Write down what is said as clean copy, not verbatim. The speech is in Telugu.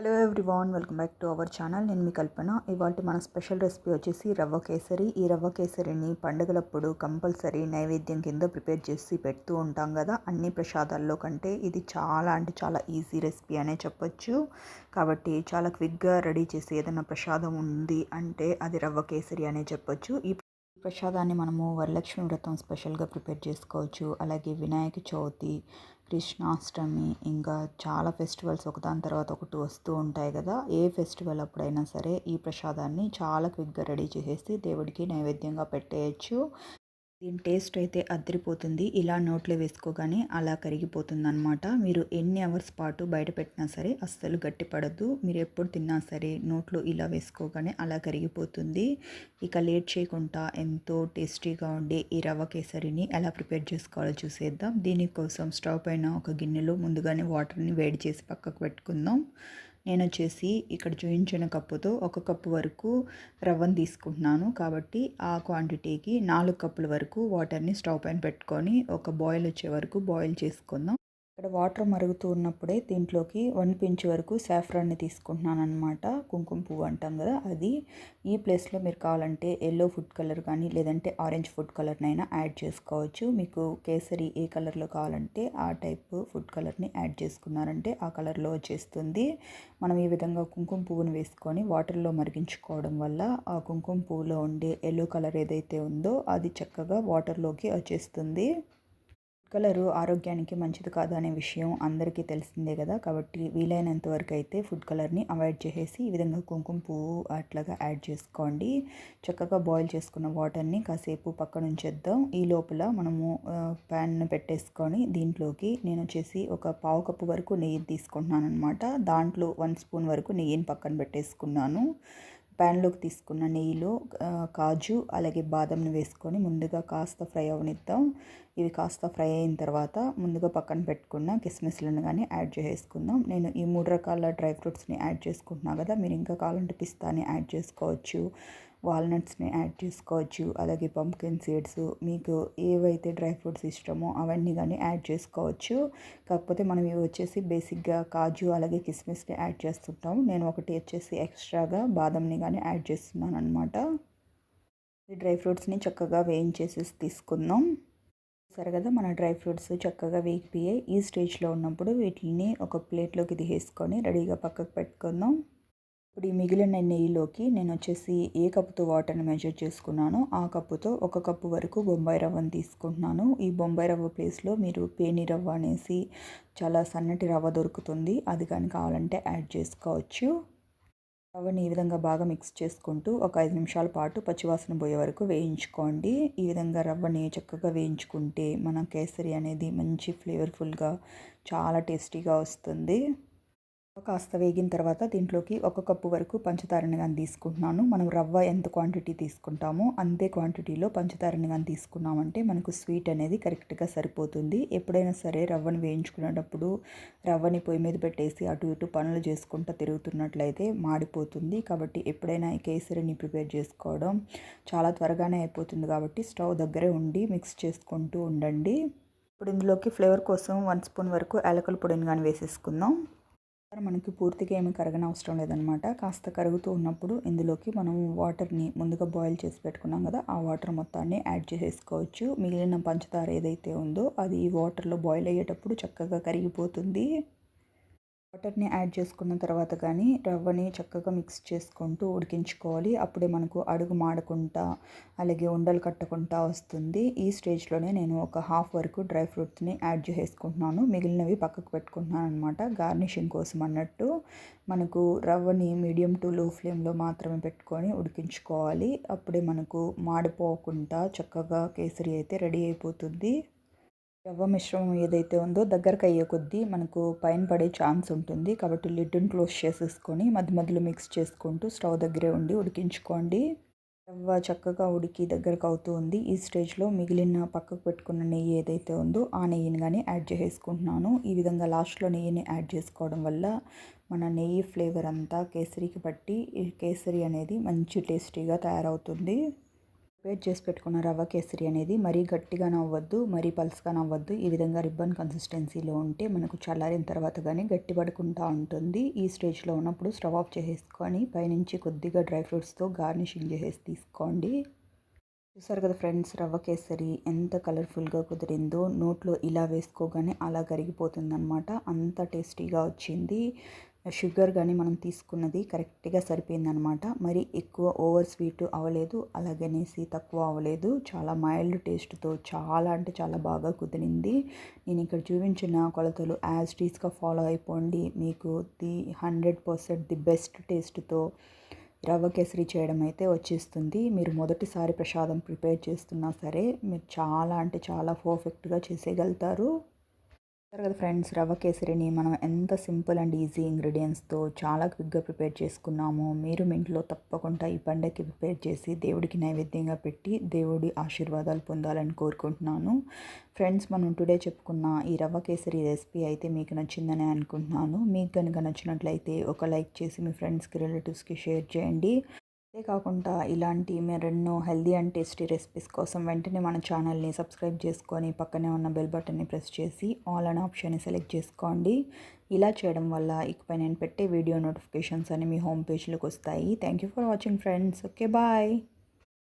Hello everyone, welcome back to our channel. నేను మీ కల్పన. ఇవాళ మన స్పెషల్ రెసిపీ వచ్చేసి రవ్వ కేసరి. ఈ రవ్వ కేసరిని పండుగలప్పుడు కంపల్సరీ నైవేద్యం కింద ప్రిపేర్ చేసి పెడుతూ ఉంటాం కదా. అన్ని ప్రసాదాల్లో కంటే ఇది చాలా అంటే చాలా ఈజీ రెసిపీ అనే చెప్పొచ్చు. కాబట్టి చాలా క్విక్గా రెడీ చేసి ఏదైనా ప్రసాదం ఉంది అంటే అది రవ్వ కేసరి అనే చెప్పొచ్చు. ఈ ప్రసాదాన్ని మనము వరలక్ష్మి వ్రతం స్పెషల్గా ప్రిపేర్ చేసుకోవచ్చు. అలాగే వినాయక చవితి, కృష్ణాష్టమి, ఇంకా చాలా ఫెస్టివల్స్ ఒకదాని తర్వాత ఒకటి వస్తూ ఉంటాయి కదా. ఏ ఫెస్టివల్ అప్పుడైనా సరే ఈ ప్రసాదాన్ని చాలా క్విక్గా రెడీ చేసేసి దేవుడికి నైవేద్యంగా పెట్టేయచ్చు. దీని టేస్ట్ అయితే అదిరిపోతుంది. ఇలా నోట్లో వేసుకోగానే అలా కరిగిపోతుందన్నమాట. మీరు ఎన్ని అవర్స్ పాటు బయట పెట్టినా సరే అస్సలు గట్టిపడదు. మీరు ఎప్పుడు తిన్నా సరే నోట్లో ఇలా వేసుకోగానే అలా కరిగిపోతుంది. ఇక లేట్ చేయకుండా ఎంతో టేస్టీగా ఉండే ఈ రవ్వ కేసరిని ఎలా ప్రిపేర్ చేసుకోవాలో చూసేద్దాం. దీనికోసం స్టవ్ పైన ఒక గిన్నెలో ముందుగానే వాటర్ని వేడి చేసి పక్కకు పెట్టుకుందాం. నేను వచ్చేసి ఇక్కడ చూపించిన కప్పుతో 1 కప్పు వరకు రవ్వను తీసుకుంటున్నాను. కాబట్టి ఆ క్వాంటిటీకి 4 కప్పుల వరకు వాటర్ని స్టవ్ పైన పెట్టుకొని ఒక బాయిల్ వచ్చే వరకు బాయిల్ చేసుకుందాం. ఇక్కడ వాటర్ మరుగుతూ ఉన్నప్పుడే దీంట్లోకి 1 పించ్ వరకు సాఫ్రాన్ని తీసుకుంటున్నాను అనమాట. కుంకుమ పువ్వు అంటాం కదా అది. ఈ ప్లేస్లో మీరు కావాలంటే ఎల్లో ఫుడ్ కలర్ కానీ లేదంటే ఆరెంజ్ ఫుడ్ కలర్నైనా యాడ్ చేసుకోవచ్చు. మీకు కేసరి ఏ కలర్లో కావాలంటే ఆ టైప్ ఫుడ్ కలర్ని యాడ్ చేసుకున్నారంటే ఆ కలర్లో వచ్చేస్తుంది. మనం ఈ విధంగా కుంకుమ పువ్వును వేసుకొని వాటర్లో మరిగించుకోవడం వల్ల ఆ కుంకుమ పువ్వులో ఉండే ఎల్లో కలర్ ఏదైతే ఉందో అది చక్కగా వాటర్లోకి వచ్చేస్తుంది. కలరు ఆరోగ్యానికి మంచిది కాదు అనే విషయం అందరికీ తెలిసిందే కదా. కాబట్టి వీలైనంత వరకు అయితే ఫుడ్ కలర్ని అవాయిడ్ చేసేసి ఈ విధంగా కుంకుమ పువ్వు అట్లాగా యాడ్ చేసుకోండి. చక్కగా బాయిల్ చేసుకున్న వాటర్ని కాసేపు పక్కన ఉంచేద్దాం. ఈ లోపల మనము ప్యాన్ పెట్టేసుకొని దీంట్లోకి నేను వచ్చేసి ఒక పావు కప్పు వరకు నెయ్యి తీసుకుంటున్నాను అనమాట. దాంట్లో 1 స్పూన్ వరకు నెయ్యిని పక్కన పెట్టేసుకున్నాను. ప్యాన్లోకి తీసుకున్న నెయ్యిలో కాజు అలాగే బాదంని వేసుకొని ముందుగా కాస్త ఫ్రై అవనిద్దాం. ఇవి కాస్త ఫ్రై అయిన తర్వాత ముందుగా పక్కన పెట్టుకున్న కిస్మిస్లను కానీ యాడ్ చేసుకుందాం. నేను ఈ 3 రకాల డ్రై ఫ్రూట్స్ని యాడ్ చేసుకుంటున్నాను కదా. మీరు ఇంకా కావాలంటే పిస్తాని యాడ్ చేసుకోవచ్చు, వాల్నట్స్ని యాడ్ చేసుకోవచ్చు, అలాగే పంప్కిన్ సీడ్స్, మీకు ఏవైతే డ్రై ఫ్రూట్స్ ఇష్టమో అవన్నీ కానీ యాడ్ చేసుకోవచ్చు. కాకపోతే మనం ఇవి వచ్చేసి బేసిక్గా కాజు అలాగే కిస్మిస్ని యాడ్ చేస్తుంటాం. నేను ఒకటి వచ్చేసి ఎక్స్ట్రాగా బాదంని కానీ యాడ్ చేస్తున్నాను అనమాట. ఈ డ్రై ఫ్రూట్స్ని చక్కగా వేయించేసి తీసుకుందాం. సరే కదా, మన డ్రై ఫ్రూట్స్ చక్కగా వేగిపోయాయి. ఈ స్టేజ్లో ఉన్నప్పుడు వీటిని ఒక ప్లేట్లోకి తీసేసుకొని రెడీగా పక్కకు పెట్టుకుందాం. ఇప్పుడు ఈ మిగిలిన నెయ్యిలోకి నేను వచ్చేసి ఏ కప్పుతో వాటర్ని మెజర్ చేసుకున్నానో ఆ కప్పుతో 1 కప్పు వరకు బొంబాయి రవ్వను తీసుకుంటున్నాను. ఈ బొంబాయి రవ్వ ప్లేస్లో మీరు పేని రవ్వ అనేసి చాలా సన్నటి రవ్వ దొరుకుతుంది, అది కానీ కావాలంటే యాడ్ చేసుకోవచ్చు. రవ్వని ఈ విధంగా బాగా మిక్స్ చేసుకుంటూ ఒక 5 నిమిషాల పాటు పచ్చివాసన పోయే వరకు వేయించుకోండి. ఈ విధంగా రవ్వని చక్కగా వేయించుకుంటే మన కేసరి అనేది మంచి ఫ్లేవర్ఫుల్గా చాలా టేస్టీగా వస్తుంది. కాస్త వేగిన తర్వాత దీంట్లోకి 1 కప్పు వరకు పంచదారని కానీ తీసుకుంటున్నాను. మనం రవ్వ ఎంత క్వాంటిటీ తీసుకుంటామో అంతే క్వాంటిటీలో పంచదారని కానీ తీసుకున్నామంటే మనకు స్వీట్ అనేది కరెక్ట్గా సరిపోతుంది. ఎప్పుడైనా సరే రవ్వను వేయించుకునేటప్పుడు రవ్వని పొయ్యి మీద పెట్టేసి అటు ఇటు పనులు చేసుకుంటూ తిరుగుతున్నట్లయితే మాడిపోతుంది. కాబట్టి ఎప్పుడైనా ఈ కేసరిని ప్రిపేర్ చేసుకోవడం చాలా త్వరగానే అయిపోతుంది. కాబట్టి స్టవ్ దగ్గరే ఉండి మిక్స్ చేసుకుంటూ ఉండండి. ఇప్పుడు ఇందులోకి ఫ్లేవర్ కోసం 1 స్పూన్ వరకు యాలకుల పొడిని కానీ వేసేసుకుందాం. మనకి పూర్తిగా ఏమి కరగని అవసరం లేదనమాట. కాస్త కరుగుతూ ఉన్నప్పుడు ఇందులోకి మనం వాటర్ని ముందుగా బాయిల్ చేసి పెట్టుకున్నాం కదా, ఆ వాటర్ మొత్తాన్ని యాడ్ చేసేసుకోవచ్చు. మిగిలిన పంచదార ఏదైతే ఉందో అది ఈ వాటర్లో బాయిల్ అయ్యేటప్పుడు చక్కగా కరిగిపోతుంది. వాటర్ని యాడ్ చేసుకున్న తర్వాత కానీ రవ్వని చక్కగా మిక్స్ చేసుకుంటూ ఉడికించుకోవాలి. అప్పుడే మనకు అడుగు మాడకుండా అలాగే ఉండలు కట్టకుండా వస్తుంది. ఈ స్టేజ్లోనే నేను ఒక హాఫ్ వరకు డ్రై ఫ్రూట్స్ని యాడ్ చేసుకుంటున్నాను. మిగిలినవి పక్కకు పెట్టుకుంటున్నాను అనమాట, గార్నిషింగ్ కోసం అన్నట్టు. మనకు రవ్వని మీడియం టు లో ఫ్లేమ్లో మాత్రమే పెట్టుకొని ఉడికించుకోవాలి. అప్పుడే మనకు మాడిపోకుండా చక్కగా కేసరి అయితే రెడీ అయిపోతుంది. రవ్వ మిశ్రమం ఏదైతే ఉందో దగ్గరకు అయ్యే కొద్దీ మనకు పైన పడే ఛాన్స్ ఉంటుంది. కాబట్టి లిడ్ని క్లోజ్ చేసేసుకొని మధ్య మధ్యలో మిక్స్ చేసుకుంటూ స్టవ్ దగ్గరే ఉండి ఉడికించుకోండి. రవ్వ చక్కగా ఉడికి దగ్గరకు అవుతూ ఉంది. ఈ స్టేజ్లో మిగిలిన పక్కకు పెట్టుకున్న నెయ్యి ఏదైతే ఉందో ఆ నెయ్యిని కానీ యాడ్ చేసుకుంటున్నాను. ఈ విధంగా లాస్ట్లో నెయ్యిని యాడ్ చేసుకోవడం వల్ల మన నెయ్యి ఫ్లేవర్ అంతా కేసరికి పట్టి ఈ కేసరి అనేది మంచి టేస్టీగా తయారవుతుంది. ప్రిపేర్ చేసి పెట్టుకున్న రవ్వ కేసరి అనేది మరీ గట్టిగాను అవ్వద్దు, మరీ పలుచగాను అవ్వద్దు. ఈ విధంగా రిబ్బన్ కన్సిస్టెన్సీలో ఉంటే మనకు చల్లారిన తర్వాత కానీ గట్టిపడకుండా ఉంటుంది. ఈ స్టేజ్లో ఉన్నప్పుడు స్టవ్ ఆఫ్ చేసేసుకొని పైనుంచి కొద్దిగా డ్రై ఫ్రూట్స్తో గార్నిషింగ్ చేసేసి తీసుకోండి. చూసారు కదా ఫ్రెండ్స్, రవ్వ కేసరి ఎంత కలర్ఫుల్గా కుదిరిందో. నోట్లో ఇలా వేసుకోగానే అలా కరిగిపోతుందన్నమాట. అంత టేస్టీగా వచ్చింది. షుగర్ కానీ మనం తీసుకున్నది కరెక్ట్గా సరిపోయిందనమాట. మరి ఎక్కువ ఓవర్ స్వీట్ అవ్వలేదు, అలాగనేసి తక్కువ అవ్వలేదు. చాలా మైల్డ్ టేస్ట్తో చాలా అంటే చాలా బాగా కుదిరింది. నేను ఇక్కడ చూపించిన కొలతలు యాజ్ టీస్గా ఫాలో అయిపోండి. మీకు 100% ది బెస్ట్ టేస్ట్తో రవ్వ కేసరి చేయడం అయితే వచ్చేస్తుంది. మీరు మొదటిసారి ప్రసాదం ప్రిపేర్ చేస్తున్నా సరే మీరు చాలా అంటే చాలా పర్ఫెక్ట్గా చేసేయగలుగుతారు. చూసారు కదా ఫ్రెండ్స్, రవ్వ కేసరిని మనం ఎంత సింపుల్ అండ్ ఈజీ ఇంగ్రీడియంట్స్తో చాలా క్విక్గా ప్రిపేర్ చేసుకున్నాము. మీరు మీ ఇంట్లో తప్పకుండా ఈ పండగకి ప్రిపేర్ చేసి దేవుడికి నైవేద్యంగా పెట్టి దేవుడి ఆశీర్వాదాలు పొందాలని కోరుకుంటున్నాను. ఫ్రెండ్స్, మనం టుడే చెప్పుకున్న ఈ రవ్వ కేసరి రెసిపీ అయితే మీకు నచ్చిందని అనుకుంటున్నాను. మీకు కనుక నచ్చినట్లయితే ఒక లైక్ చేసి మీ ఫ్రెండ్స్కి, రిలేటివ్స్కి షేర్ చేయండి. అంతేకాకుండా ఇలాంటి మరెన్నో హెల్దీ అండ్ టేస్టీ రెసిపీస్ కోసం వెంటనే మన ఛానల్ని సబ్స్క్రైబ్ చేసుకొని పక్కనే ఉన్న బెల్ బటన్ని ప్రెస్ చేసి ఆల్ అనే ఆప్షన్ని సెలెక్ట్ చేసుకోండి. ఇలా చేయడం వల్ల ఇకపై నేను పెట్టే వీడియో నోటిఫికేషన్స్ అని మీ హోమ్ పేజ్లోకి వస్తాయి. Thank you for watching friends. Okay, bye.